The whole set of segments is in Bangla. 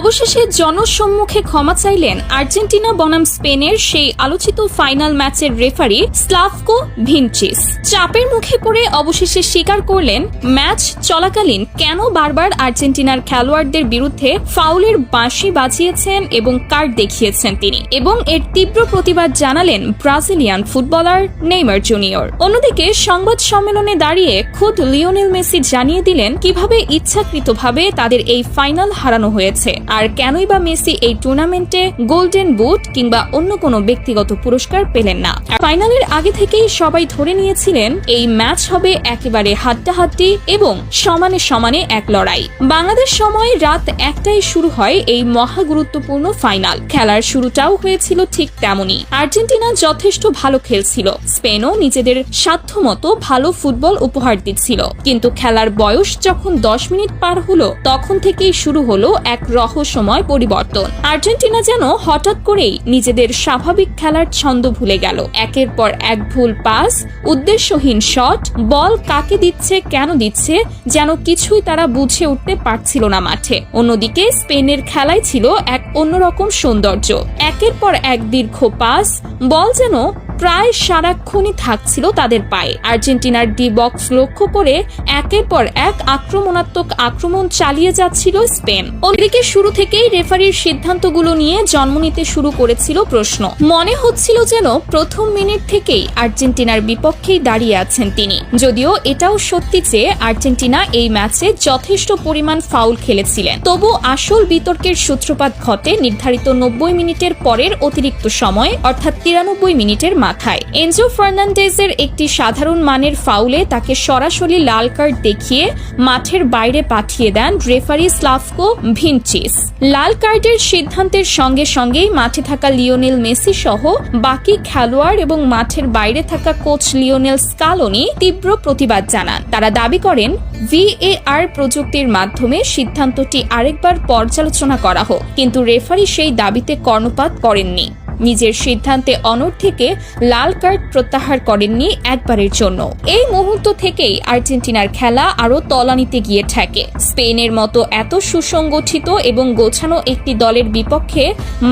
অবশেষে জনসম্মুখে ক্ষমা চাইলেন আর্জেন্টিনা বনাম স্পেনের সেই আলোচিত ফাইনাল ম্যাচের রেফারি স্লাভকো ভিনচিচ। চাপের মুখে পড়ে অবশেষে স্বীকার করলেন ম্যাচ চলাকালীন কেন বারবার আর্জেন্টিনার খেলোয়াড়দের বিরুদ্ধে ফাউলের বাঁশি বাজিয়েছেন এবং কার্ড দেখিয়েছেন তিনি, এবং এর তীব্র প্রতিবাদ জানালেন ব্রাজিলিয়ান ফুটবলার নেইমার জুনিয়র। অন্যদিকে সংবাদ সম্মেলনে দাঁড়িয়ে খোদ লিওনেল মেসি জানিয়ে দিলেন কিভাবে ইচ্ছাকৃতভাবে তাদের এই ফাইনাল হারানো হয়েছে আর কেনই বা মেসি এই টুর্নামেন্টে গোল্ডেন বুট কিংবা অন্য কোনো ব্যক্তিগত পুরস্কার পেলেন না। ফাইনালের আগে থেকেই সবাই ধরে নিয়েছিলেন এই ম্যাচ হবে একেবারে হাড্ডাহাড্ডি এবং সমানে সমানে এক লড়াই। বাংলাদেশ সময় রাত 1টায় শুরু হয় এই মহা গুরুত্বপূর্ণ ফাইনাল। খেলার শুরুটাও হয়েছিল ঠিক তেমনই। আর্জেন্টিনা যথেষ্ট ভালো খেলছিল, স্পেনও নিজেদের সাধ্যমতো ভালো ফুটবল উপহার দিচ্ছিল, কিন্তু খেলার বয়স যখন 10 মিনিট পার হলো তখন থেকেই শুরু হলো এক রহস্যময় পরিবর্তন। আর্জেন্টিনা যেন হঠাৎ করেই নিজেদের স্বাভাবিক খেলার ছন্দ ভুলে গেল। একের পর এক ভুল পাস, উদ্দেশ্যহীন শট, বল কাকে দিচ্ছে কেন দিচ্ছে যেন কিছুই তারা বুঝে উঠতে পারছিল না মাঠে। অন্যদিকে স্পেনের খেলায় ছিল এক অন্যরকম সৌন্দর্য। একের পর এক দীর্ঘ পাস, বল যেন প্রায় সারাক্ষণই থাকছিল তাদের পায়ে। আর্জেন্টিনার ডি বক্স লক্ষ্য করে একের পর এক আক্রমণাত্মক আক্রমণ চালিয়ে যাচ্ছিল স্পেন। অন্যদিকে শুরু থেকেই রেফারির সিদ্ধান্তগুলো নিয়ে জন্ম নিতে শুরু করেছিল প্রশ্ন। মনে হচ্ছিল যেন প্রথম মিনিট থেকেই আর্জেন্টিনার বিপক্ষেই দাঁড়িয়ে আছেন তিনি। যদিও এটাও সত্যি যে আর্জেন্টিনা এই ম্যাচে যথেষ্ট পরিমাণ ফাউল খেলেছিলেন, তবু আসল বিতর্কের সূত্রপাত ঘটে নির্ধারিত 90 মিনিটের পরের অতিরিক্ত সময়, অর্থাৎ 93 মিনিটের মাথায়। এনজো ফার্নান্ডেজের একটি সাধারণ মানের ফাউলে তাকে সরাসরি লাল কার্ড দেখিয়ে মাঠের বাইরে পাঠিয়ে দেন রেফারি স্লাভকো ভিনচিচ। লাল কার্ডের সিদ্ধান্তের সঙ্গে সঙ্গেই মাঠে থাকা লিওনেল মেসি সহ বাকি খেলোয়াড় এবং মাঠের বাইরে থাকা কোচ লিওনেল স্কালোনি তীব্র প্রতিবাদ জানান। তারা দাবি করেন VAR প্রযুক্তির মাধ্যমে সিদ্ধান্তটি আরেকবার পর্যালোচনা করা হোক, কিন্তু রেফারি সেই দাবিতে কর্ণপাত করেননি। নিজের সিদ্ধান্তে অনড় থেকে লাল কার্ড প্রত্যাহার করেননি একবারের জন্য। এই মুহূর্ত থেকেই আর্জেন্টিনার খেলা আরো তলানিতে গিয়ে ঠেকে। স্পেনের মতো এত সুসংগঠিত এবং গোছানো একটি দলের বিপক্ষে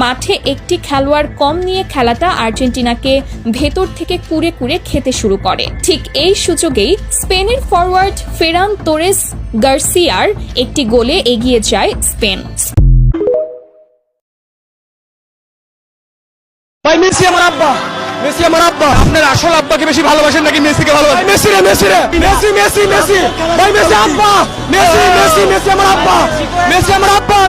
মাঠে একটি খেলোয়াড় কম নিয়ে খেলাটা আর্জেন্টিনাকে ভেতর থেকে কুড়ে কুড়ে খেতে শুরু করে। ঠিক এই সুযোগেই স্পেনের ফরওয়ার্ড ফেরান তোরেস গার্সিয়ার একটি গোলে এগিয়ে যায় স্পেন। ভাই মেসি আমার আব্বা, মেসি আমার আব্বা। আপনার আসল আব্বাকে বেশি ভালোবাসেন নাকি মেসিকে ভালোবাসেন? মেসি রে, মেসি রে, মেসি মেসি মেসি, ভাই মেসি আব্বা, মেসি মেসি মেসি আমার আব্বা, মেসি আমার আব্বা।